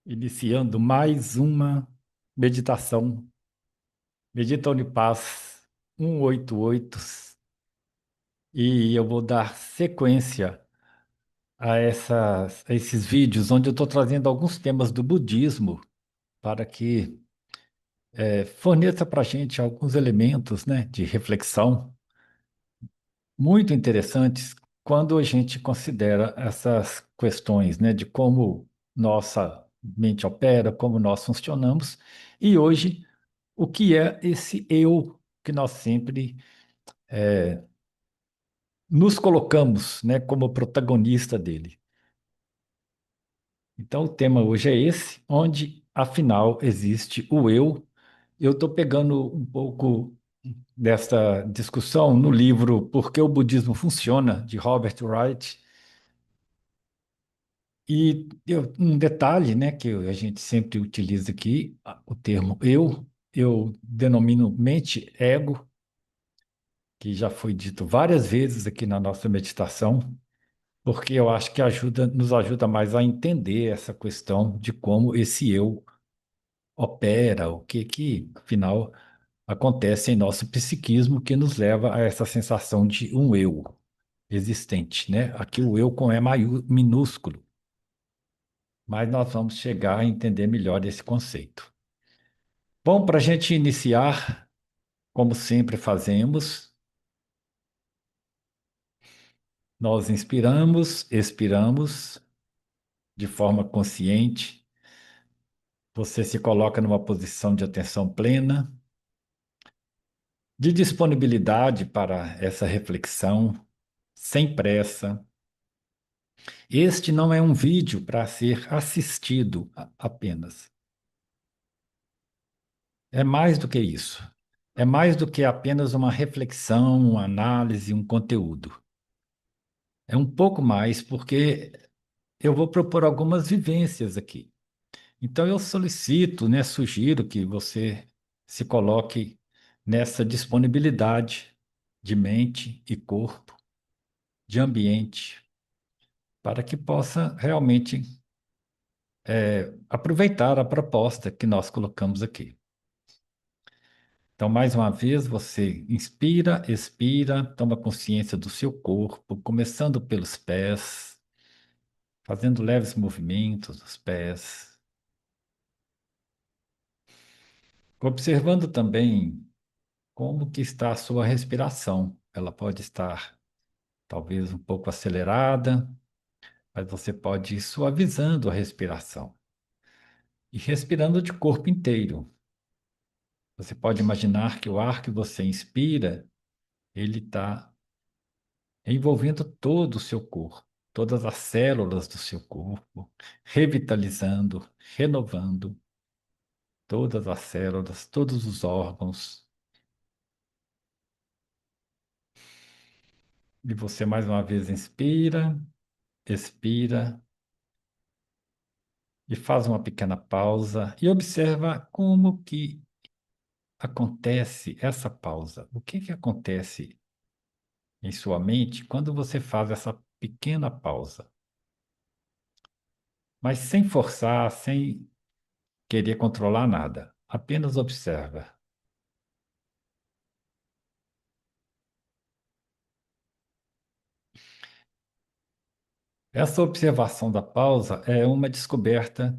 Iniciando mais uma meditação. Medita Unipaz 188. E eu vou dar sequência a esses vídeos, onde eu estou trazendo alguns temas do budismo para que forneça para a gente alguns elementos, né, de reflexão muito interessantes quando a gente considera essas questões, né, de como nossa mente opera, como nós funcionamos. E hoje, o que é esse eu que nós sempre nos colocamos, né, como protagonista dele. Então, o tema hoje é esse, onde, afinal, existe o eu. Eu estou pegando um pouco desta discussão no livro Por que o Budismo Funciona, de Robert Wright. E um detalhe, né, que a gente sempre utiliza aqui, o termo eu denomino mente-ego, que já foi dito várias vezes aqui na nossa meditação, porque eu acho que nos ajuda mais a entender essa questão de como esse eu opera, o que, afinal, acontece em nosso psiquismo que nos leva a essa sensação de um eu existente, né? Aqui o eu com minúsculo, mas nós vamos chegar a entender melhor esse conceito. Bom, para a gente iniciar, como sempre fazemos, nós inspiramos, expiramos de forma consciente. Você se coloca numa posição de atenção plena, de disponibilidade para essa reflexão, sem pressa. Este não é um vídeo para ser assistido apenas. É mais do que isso. É mais do que apenas uma reflexão, uma análise, um conteúdo. É um pouco mais, porque eu vou propor algumas vivências aqui. Então, eu solicito, né, sugiro que você se coloque nessa disponibilidade de mente e corpo, de ambiente, para que possa realmente aproveitar a proposta que nós colocamos aqui. Então, mais uma vez, você inspira, expira, toma consciência do seu corpo, começando pelos pés, fazendo leves movimentos dos pés, observando também como que está a sua respiração. Ela pode estar talvez um pouco acelerada, mas você pode ir suavizando a respiração e respirando de corpo inteiro. Você pode imaginar que o ar que você inspira, ele está envolvendo todo o seu corpo, todas as células do seu corpo, revitalizando, renovando todas as células, todos os órgãos. E você mais uma vez inspira, expira e faz uma pequena pausa e observa como que acontece essa pausa. O que que acontece em sua mente quando você faz essa pequena pausa? Mas sem forçar, sem querer controlar nada. Apenas observa. Essa observação da pausa é uma descoberta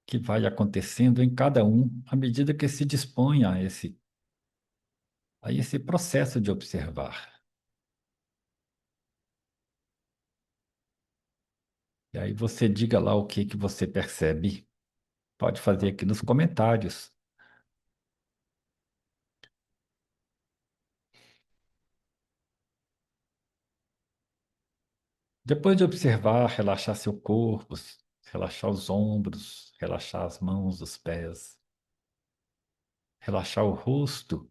que vai acontecendo em cada um à medida que se dispõe a esse processo de observar. E aí você diga lá o que que você percebe. Pode fazer aqui nos comentários. Depois de observar, relaxar seu corpo, relaxar os ombros, relaxar as mãos, os pés, relaxar o rosto,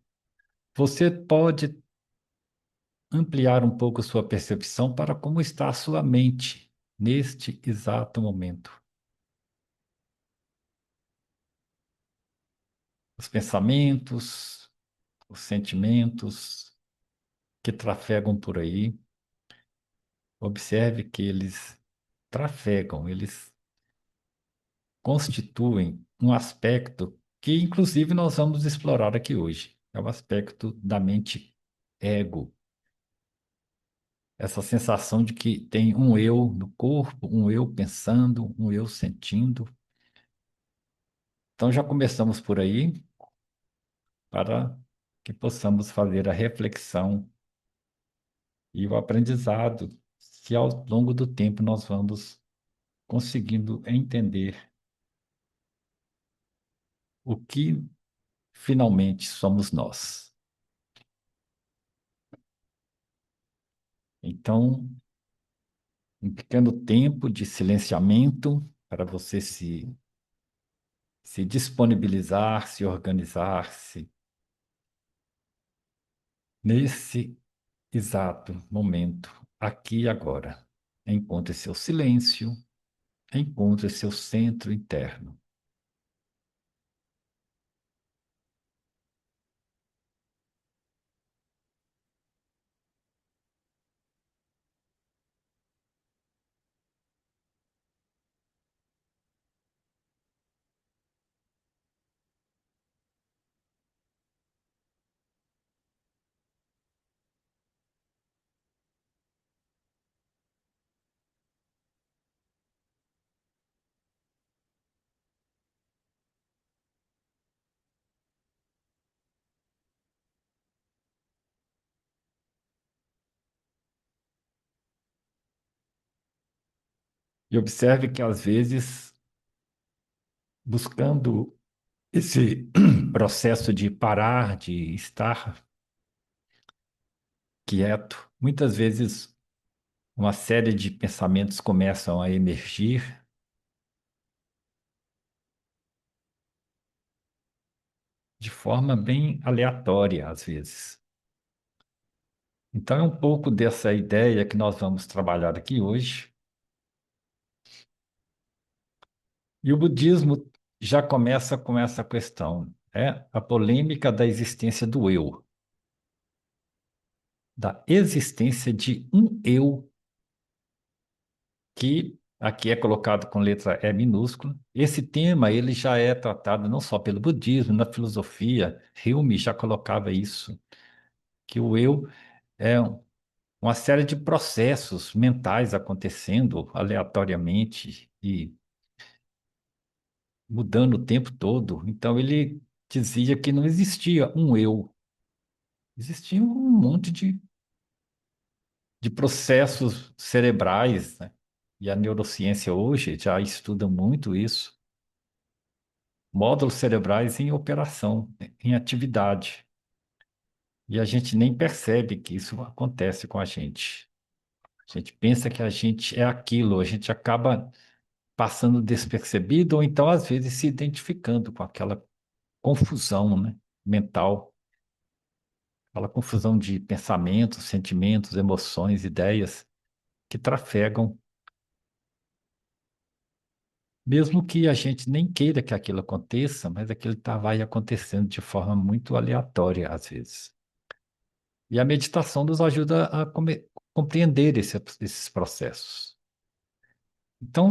você pode ampliar um pouco sua percepção para como está a sua mente neste exato momento. Os pensamentos, os sentimentos que trafegam por aí, observe que eles trafegam, eles constituem um aspecto que, inclusive, nós vamos explorar aqui hoje. É o aspecto da mente ego. Essa sensação de que tem um eu no corpo, um eu pensando, um eu sentindo. Então, já começamos por aí para que possamos fazer a reflexão e o aprendizado, se ao longo do tempo nós vamos conseguindo entender o que finalmente somos nós. Então, um pequeno tempo de silenciamento para você se disponibilizar, se organizar-se nesse exato momento, aqui e agora. Encontre seu silêncio, encontre seu centro interno. E observe que, às vezes, buscando esse processo de parar, de estar quieto, muitas vezes uma série de pensamentos começam a emergir de forma bem aleatória, às vezes. Então, é um pouco dessa ideia que nós vamos trabalhar aqui hoje. E o budismo já começa com essa questão, é a polêmica da existência do eu, da existência de um eu que aqui é colocado com letra E minúscula. Esse tema ele já é tratado não só pelo budismo, na filosofia, Hume já colocava isso, que o eu é uma série de processos mentais acontecendo aleatoriamente e mudando o tempo todo. Então ele dizia que não existia um eu, existia um monte de processos cerebrais, né? E a neurociência hoje já estuda muito isso, módulos cerebrais em operação, em atividade. E a gente nem percebe que isso acontece com a gente. A gente pensa que a gente é aquilo, a gente acaba passando despercebido ou então, às vezes, se identificando com aquela confusão, né, mental, aquela confusão de pensamentos, sentimentos, emoções, ideias que trafegam, mesmo que a gente nem queira que aquilo aconteça, mas aquilo vai acontecendo de forma muito aleatória, às vezes. E a meditação nos ajuda a compreender esses processos. Então,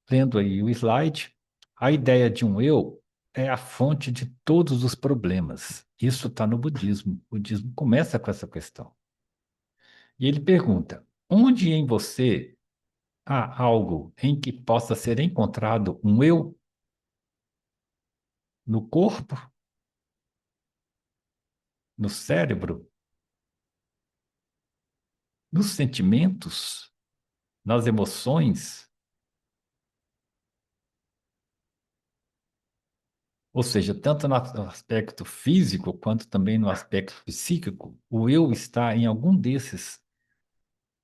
lendo aí o slide, a ideia de um eu é a fonte de todos os problemas. Isso está no budismo. O budismo começa com essa questão. E ele pergunta: onde em você há algo em que possa ser encontrado um eu? No corpo? No cérebro? Nos sentimentos? Nas emoções? Ou seja, tanto no aspecto físico quanto também no aspecto psíquico, o eu está em algum desses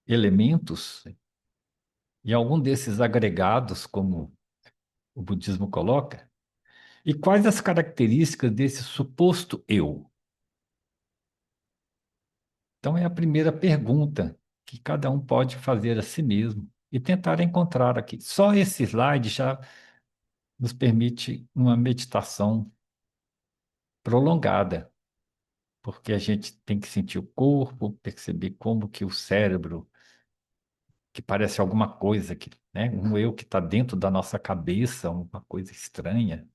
elementos, em algum desses agregados, como o budismo coloca. E quais as características desse suposto eu? Então, é a primeira pergunta que cada um pode fazer a si mesmo e tentar encontrar aqui. Só esse slide já nos permite uma meditação prolongada, porque a gente tem que sentir o corpo, perceber como que o cérebro, que parece alguma coisa que né? Um eu que está dentro da nossa cabeça, uma coisa estranha.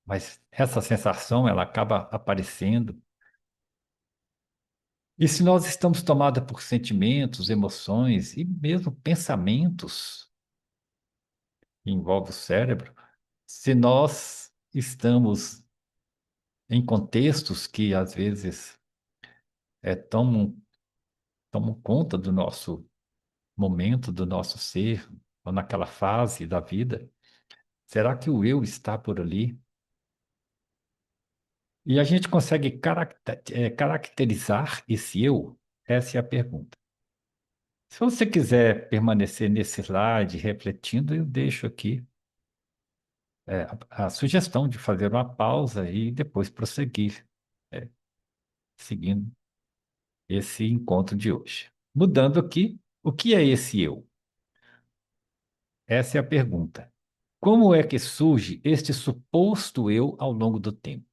Mas essa sensação, ela acaba aparecendo. E se nós estamos tomados por sentimentos, emoções e mesmo pensamentos que envolvem o cérebro, se nós estamos em contextos que às vezes tomam conta do nosso momento, do nosso ser, ou naquela fase da vida, será que o eu está por ali? E a gente consegue caracterizar esse eu? Essa é a pergunta. Se você quiser permanecer nesse slide refletindo, eu deixo aqui a sugestão de fazer uma pausa e depois prosseguir, é, seguindo esse encontro de hoje. Mudando aqui, o que é esse eu? Essa é a pergunta. Como é que surge este suposto eu ao longo do tempo?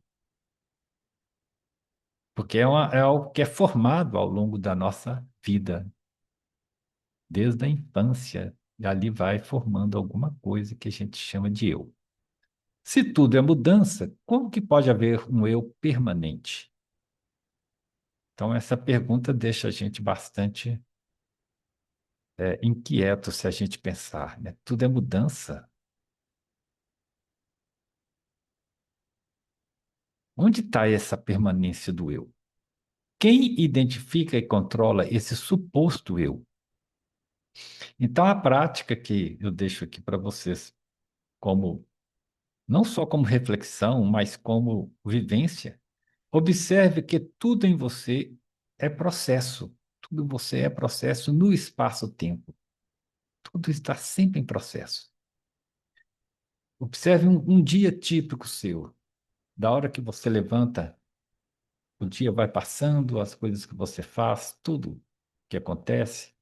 Porque é algo que é formado ao longo da nossa vida, desde a infância, e ali vai formando alguma coisa que a gente chama de eu. Se tudo é mudança, como que pode haver um eu permanente? Então, essa pergunta deixa a gente bastante inquieto se a gente pensar, né? Tudo é mudança. Onde está essa permanência do eu? Quem identifica e controla esse suposto eu? Então, a prática que eu deixo aqui para vocês, como não só como reflexão, mas como vivência, observe que tudo em você é processo. Tudo em você é processo no espaço-tempo. Tudo está sempre em processo. Observe um dia típico seu. Da hora que você levanta, o dia vai passando, as coisas que você faz, tudo que acontece,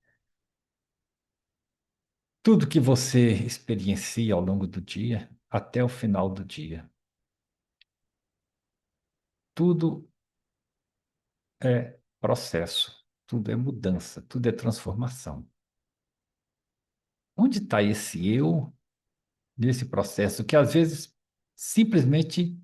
tudo que você experiencia ao longo do dia, até o final do dia. Tudo é processo, tudo é mudança, tudo é transformação. Onde está esse eu nesse processo que às vezes simplesmente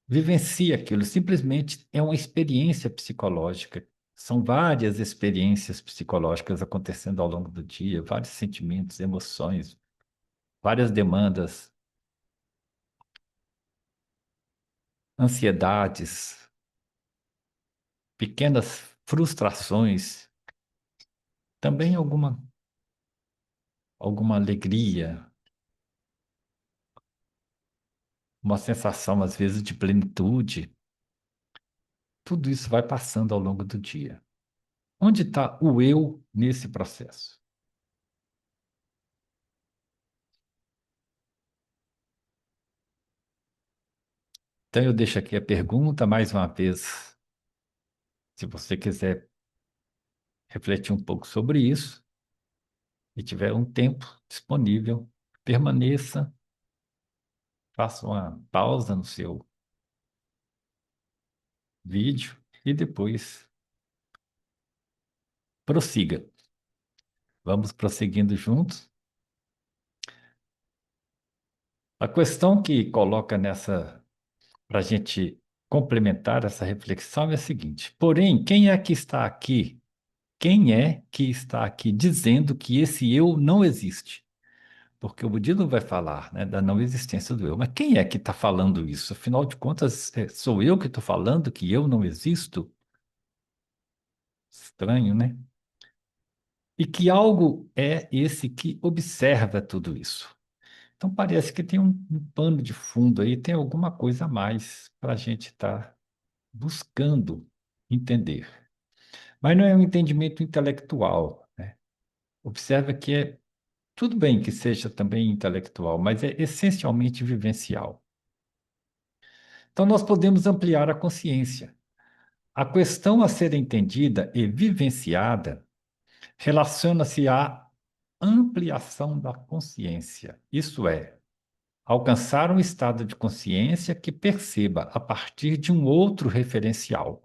vivencia aquilo, simplesmente é uma experiência psicológica. São várias experiências psicológicas acontecendo ao longo do dia, vários sentimentos, emoções, várias demandas, ansiedades, pequenas frustrações, também alguma alegria, uma sensação às vezes de plenitude. Tudo isso vai passando ao longo do dia. Onde está o eu nesse processo? Então, eu deixo aqui a pergunta mais uma vez. Se você quiser refletir um pouco sobre isso e tiver um tempo disponível, permaneça, faça uma pausa no seu vídeo e depois prossiga. Vamos prosseguindo juntos. A questão que coloca nessa, para a gente complementar essa reflexão é a seguinte: porém, quem é que está aqui? Quem é que está aqui dizendo que esse eu não existe? Porque o budismo vai falar, né, da não existência do eu. Mas quem é que está falando isso? Afinal de contas, sou eu que estou falando que eu não existo? Estranho, né? E que algo é esse que observa tudo isso? Então parece que tem um pano de fundo aí, tem alguma coisa a mais para a gente estar buscando entender. Mas não é um entendimento intelectual, né? Observa que é tudo bem que seja também intelectual, mas é essencialmente vivencial. Então nós podemos ampliar a consciência. A questão a ser entendida e vivenciada relaciona-se à ampliação da consciência, isto é, alcançar um estado de consciência que perceba a partir de um outro referencial.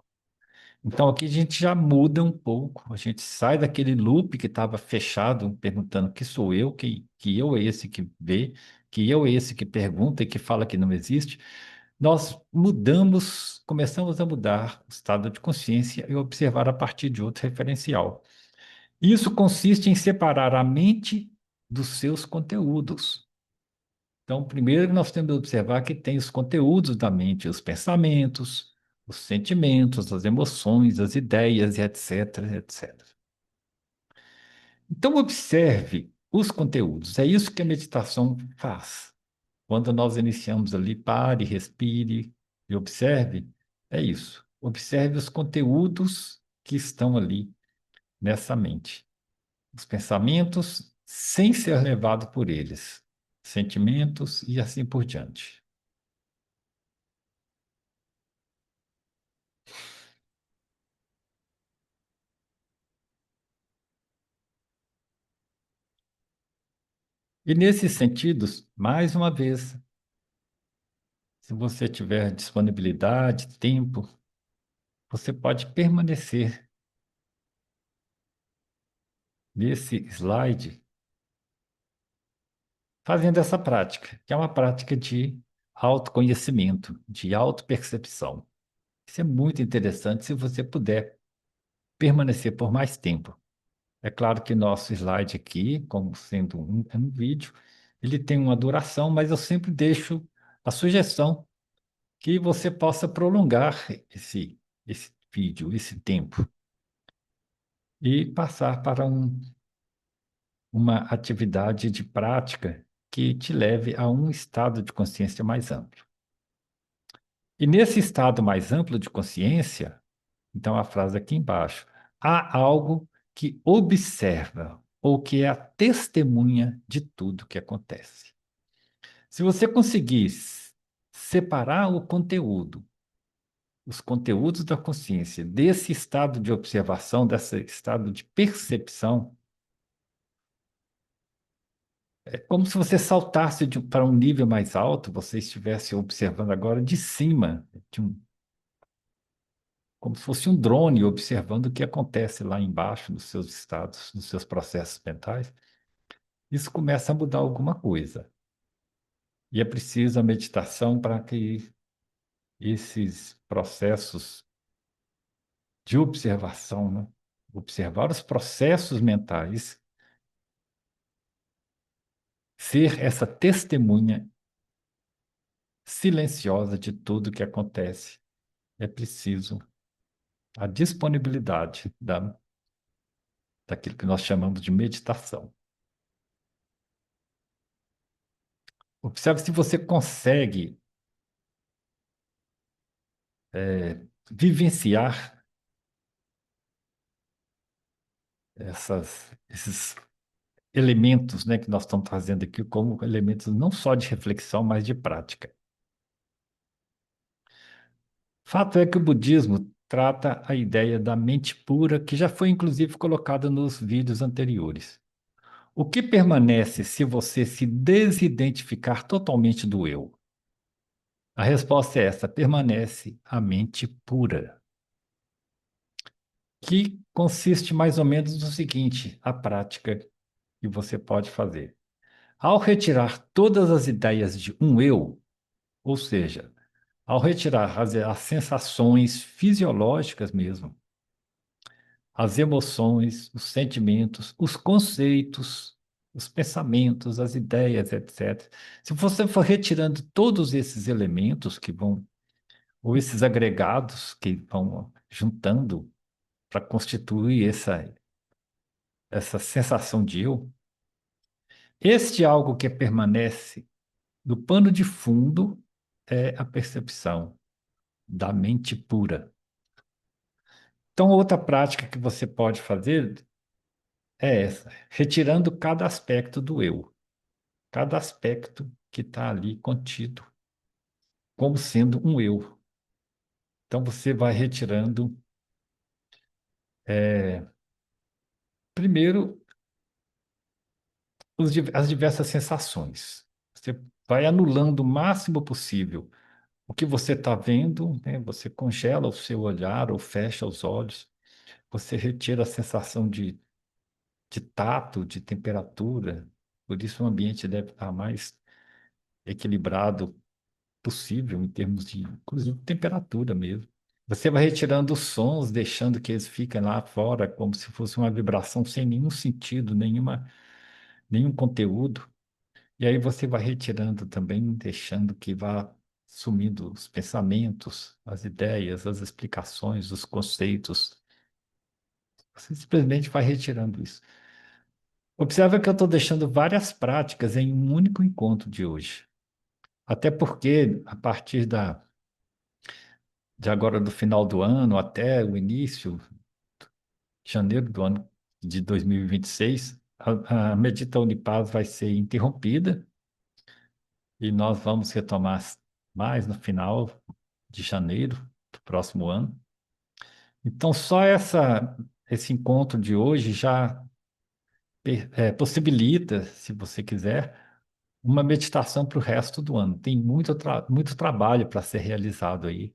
Então aqui a gente já muda um pouco, a gente sai daquele loop que estava fechado, perguntando que sou eu, que eu é esse que vê, que eu é esse que pergunta e que fala que não existe. Nós mudamos, começamos a mudar o estado de consciência e observar a partir de outro referencial. Isso consiste em separar a mente dos seus conteúdos. Então, primeiro nós temos que observar que tem os conteúdos da mente, os pensamentos, os sentimentos, as emoções, as ideias, e etc, etc. Então, observe os conteúdos. É isso que a meditação faz. Quando nós iniciamos ali, pare, respire e observe. É isso. Observe os conteúdos que estão ali nessa mente. Os pensamentos sem ser levado por eles. Sentimentos e assim por diante. E nesses sentidos, mais uma vez, se você tiver disponibilidade, tempo, você pode permanecer nesse slide fazendo essa prática, que é uma prática de autoconhecimento, de autopercepção. Isso é muito interessante se você puder permanecer por mais tempo. É claro que nosso slide aqui, como sendo um vídeo, ele tem uma duração, mas eu sempre deixo a sugestão que você possa prolongar esse vídeo, esse tempo, e passar para uma atividade de prática que te leve a um estado de consciência mais amplo. E nesse estado mais amplo de consciência, então a frase aqui embaixo, há algo que observa ou que é a testemunha de tudo que acontece. Se você conseguir separar o conteúdo, os conteúdos da consciência, desse estado de observação, desse estado de percepção, é como se você saltasse para um nível mais alto, você estivesse observando agora de cima, como se fosse um drone observando o que acontece lá embaixo nos seus estados, nos seus processos mentais. Isso começa a mudar alguma coisa. E é preciso a meditação para que esses processos de observação, né? Observar os processos mentais, ser essa testemunha silenciosa de tudo que acontece. É preciso a disponibilidade daquilo que nós chamamos de meditação. Observe se você consegue vivenciar esses elementos, né, que nós estamos trazendo aqui como elementos não só de reflexão, mas de prática. Fato é que o budismo trata a ideia da mente pura, que já foi inclusive colocada nos vídeos anteriores. O que permanece se você se desidentificar totalmente do eu? A resposta é essa: permanece a mente pura, que consiste mais ou menos no seguinte: a prática que você pode fazer. Ao retirar todas as ideias de um eu, ou seja, ao retirar as sensações fisiológicas mesmo, as emoções, os sentimentos, os conceitos, os pensamentos, as ideias, etc. Se você for retirando todos esses elementos que vão, ou esses agregados que vão juntando para constituir essa sensação de eu, este algo que permanece no pano de fundo é a percepção da mente pura. Então, outra prática que você pode fazer é essa, retirando cada aspecto do eu, cada aspecto que está ali contido, como sendo um eu. Então, você vai retirando, primeiro, as diversas sensações. Você vai anulando o máximo possível o que você está vendo, né? Você congela o seu olhar ou fecha os olhos. Você retira a sensação de tato, de temperatura. Por isso o ambiente deve estar mais equilibrado possível em termos de, inclusive, temperatura mesmo. Você vai retirando os sons, deixando que eles fiquem lá fora, como se fosse uma vibração sem nenhum sentido, nenhum conteúdo. E aí você vai retirando também, deixando que vá sumindo os pensamentos, as ideias, as explicações, os conceitos. Você simplesmente vai retirando isso. Observa que eu estou deixando várias práticas em um único encontro de hoje. Até porque, a partir de agora, do final do ano até o início, janeiro do ano de 2026, a Medita Unipaz vai ser interrompida e nós vamos retomar mais no final de janeiro do próximo ano. Então, só esse encontro de hoje já possibilita, se você quiser, uma meditação para o resto do ano. Tem muito trabalho para ser realizado aí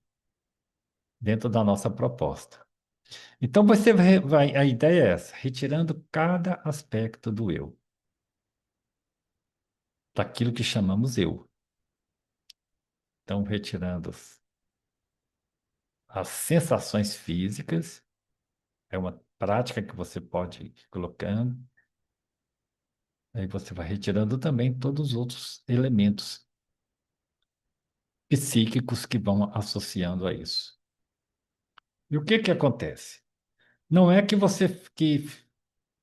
dentro da nossa proposta. Então, a ideia é essa, retirando cada aspecto do eu, daquilo que chamamos eu. Então, retirando as sensações físicas, é uma prática que você pode ir colocando. Aí você vai retirando também todos os outros elementos psíquicos que vão associando a isso. E o que que acontece? Não é que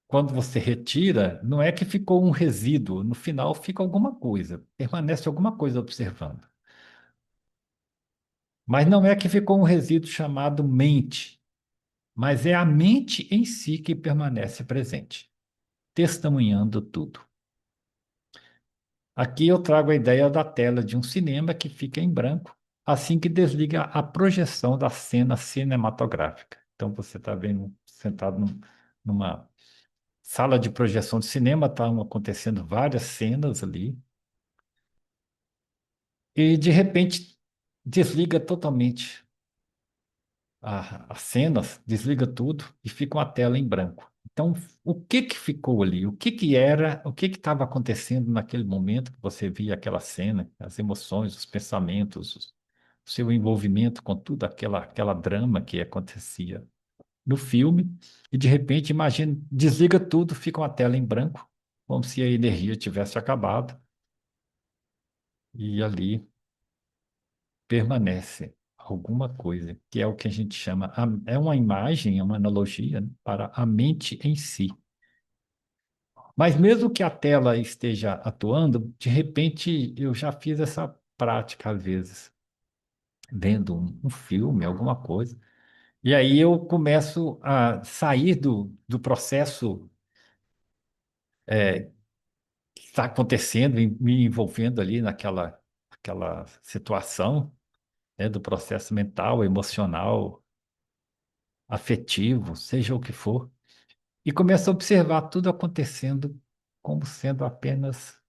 quando você retira, não é que ficou um resíduo, no final fica alguma coisa, permanece alguma coisa observando. Mas não é que ficou um resíduo chamado mente, mas é a mente em si que permanece presente, testemunhando tudo. Aqui eu trago a ideia da tela de um cinema que fica em branco assim que desliga a projeção da cena cinematográfica. Então você está vendo sentado numa sala de projeção de cinema, estão acontecendo várias cenas ali, e de repente desliga totalmente as cenas, desliga tudo e fica uma tela em branco. Então, o que que ficou ali? O que que era? O que que estava acontecendo naquele momento que você via aquela cena, as emoções, os pensamentos, o seu envolvimento com tudo aquela drama que acontecia no filme, e de repente, imagina, desliga tudo, fica uma tela em branco, como se a energia tivesse acabado, e ali permanece alguma coisa, que é o que a gente chama, é uma imagem, é uma analogia, né, para a mente em si. Mas mesmo que a tela esteja atuando, de repente eu já fiz essa prática às vezes, vendo um filme, alguma coisa, e aí eu começo a sair do processo que está acontecendo, me envolvendo ali aquela situação, né, do processo mental, emocional, afetivo, seja o que for, e começo a observar tudo acontecendo como sendo apenas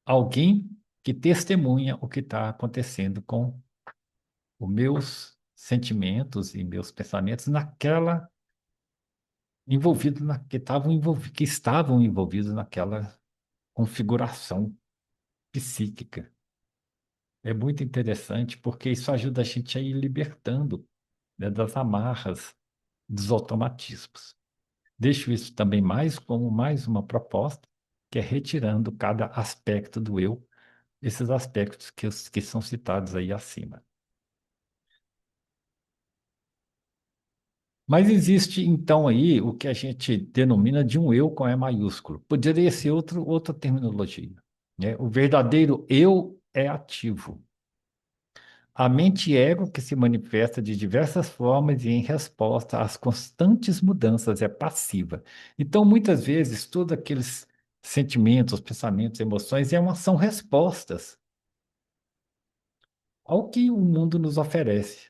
alguém que testemunha o que está acontecendo com os meus sentimentos e meus pensamentos que estavam envolvidos naquela configuração psíquica. É muito interessante porque isso ajuda a gente a ir libertando, né, das amarras, dos automatismos. Deixo isso também mais como mais uma proposta, que é retirando cada aspecto do eu, esses aspectos que são citados aí acima. Mas existe então aí o que a gente denomina de um eu com E maiúsculo. Poderia ser outra terminologia, né? O verdadeiro eu é ativo. A mente ego que se manifesta de diversas formas e em resposta às constantes mudanças é passiva. Então, muitas vezes, todos aqueles sentimentos, pensamentos, emoções são respostas ao que o mundo nos oferece.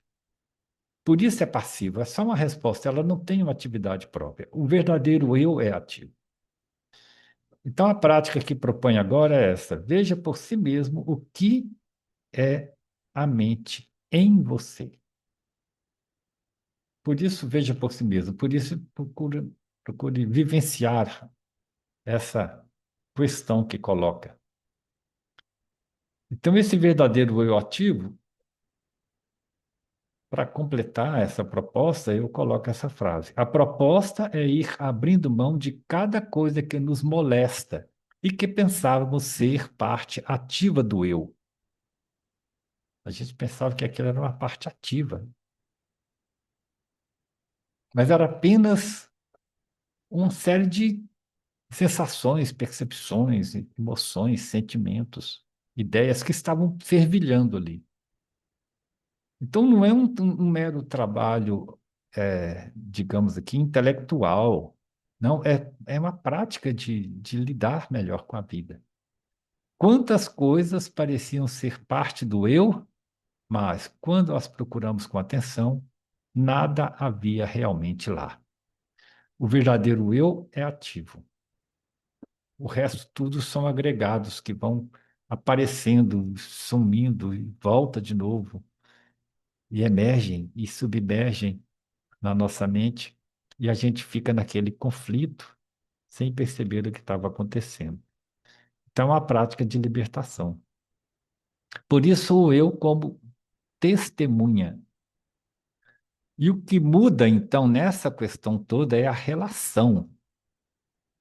Por isso é passivo, é só uma resposta, ela não tem uma atividade própria. O verdadeiro eu é ativo. Então, a prática que propõe agora é essa: veja por si mesmo o que é a mente em você. Por isso, veja por si mesmo, por isso, procure vivenciar essa questão que coloca. Então, esse verdadeiro eu ativo, para completar essa proposta, eu coloco essa frase: a proposta é ir abrindo mão de cada coisa que nos molesta e que pensávamos ser parte ativa do eu. A gente pensava que aquilo era uma parte ativa, mas era apenas uma série de sensações, percepções, emoções, sentimentos, ideias que estavam fervilhando ali. Então, não é um mero trabalho, digamos aqui, intelectual. Não, é uma prática de lidar melhor com a vida. Quantas coisas pareciam ser parte do eu, mas quando as procuramos com atenção, nada havia realmente lá. O verdadeiro eu é ativo. O resto tudo são agregados que vão aparecendo, sumindo e volta de novo, e emergem e submergem na nossa mente, e a gente fica naquele conflito sem perceber o que estava acontecendo. Então, é uma prática de libertação. Por isso, eu, como testemunha. E o que muda, então, nessa questão toda é a relação.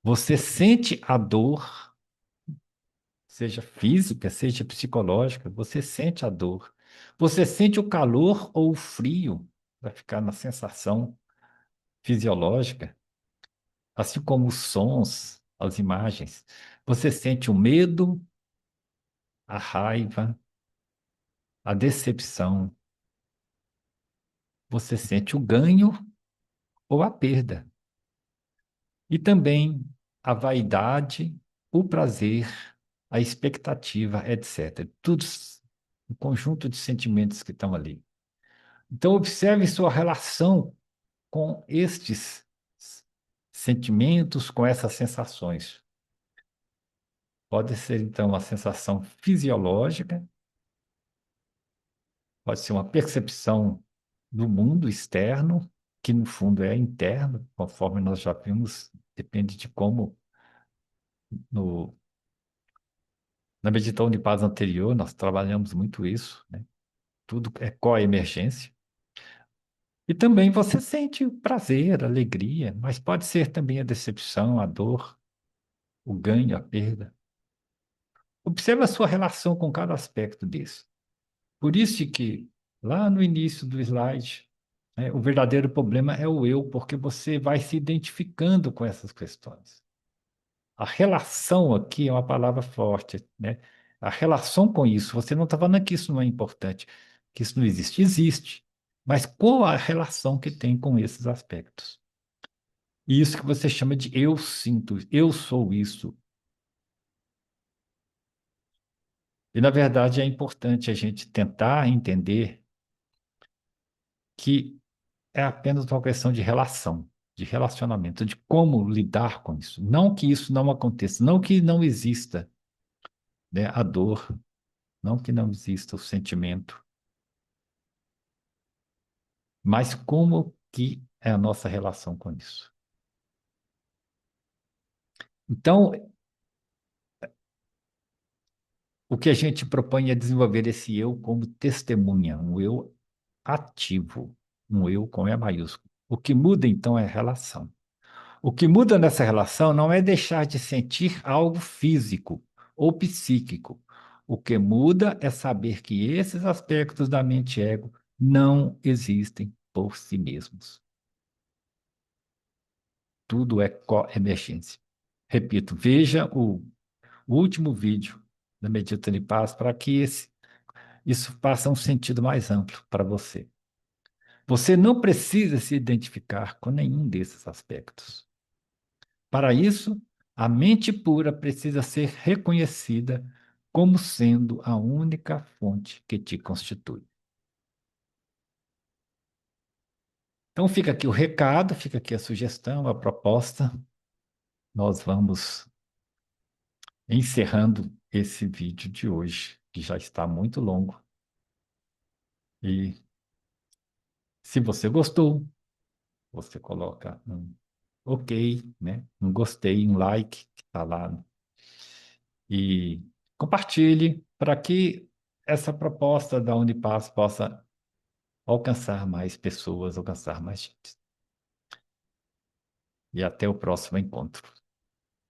Você sente a dor, seja física, seja psicológica, você sente a dor. Você sente o calor ou o frio, vai ficar na sensação fisiológica, assim como os sons, as imagens. Você sente o medo, a raiva, a decepção. Você sente o ganho ou a perda. E também a vaidade, o prazer, a expectativa, etc. Tudo um conjunto de sentimentos que estão ali. Então, observe sua relação com estes sentimentos, com essas sensações. Pode ser, então, uma sensação fisiológica, pode ser uma percepção do mundo externo, que no fundo é interno, conforme nós já vimos, depende de como, no, na meditação de paz anterior, nós trabalhamos muito isso, né? Tudo é coemergência. E também você sente o prazer, a alegria, mas pode ser também a decepção, a dor, o ganho, a perda. Observe a sua relação com cada aspecto disso. Por isso que, lá no início do slide, né, o verdadeiro problema é o eu, porque você vai se identificando com essas questões. A relação aqui é uma palavra forte, né? A relação com isso, você não está falando que isso não é importante, que isso não existe. Existe. Mas qual a relação que tem com esses aspectos? E isso que você chama de eu sinto, eu sou isso. E, na verdade, é importante a gente tentar entender que é apenas uma questão de relação, de relacionamento, de como lidar com isso. Não que isso não aconteça, não que não exista, né, a dor, não que não exista o sentimento, mas como que é a nossa relação com isso. Então, o que a gente propõe é desenvolver esse eu como testemunha, um eu ativo, um eu com E maiúsculo. O que muda, então, é a relação. O que muda nessa relação não é deixar de sentir algo físico ou psíquico. O que muda é saber que esses aspectos da mente ego não existem por si mesmos. Tudo é coemergência. Repito, veja o último vídeo da Medita de Paz para que isso faça um sentido mais amplo para você. Você não precisa se identificar com nenhum desses aspectos. Para isso, a mente pura precisa ser reconhecida como sendo a única fonte que te constitui. Então, fica aqui o recado, fica aqui a sugestão, a proposta. Nós vamos encerrando esse vídeo de hoje, que já está muito longo. E se você gostou, você coloca um ok, né? Um gostei, um like, que está lá. E compartilhe para que essa proposta da Unipaz possa alcançar mais pessoas, alcançar mais gente. E até o próximo encontro.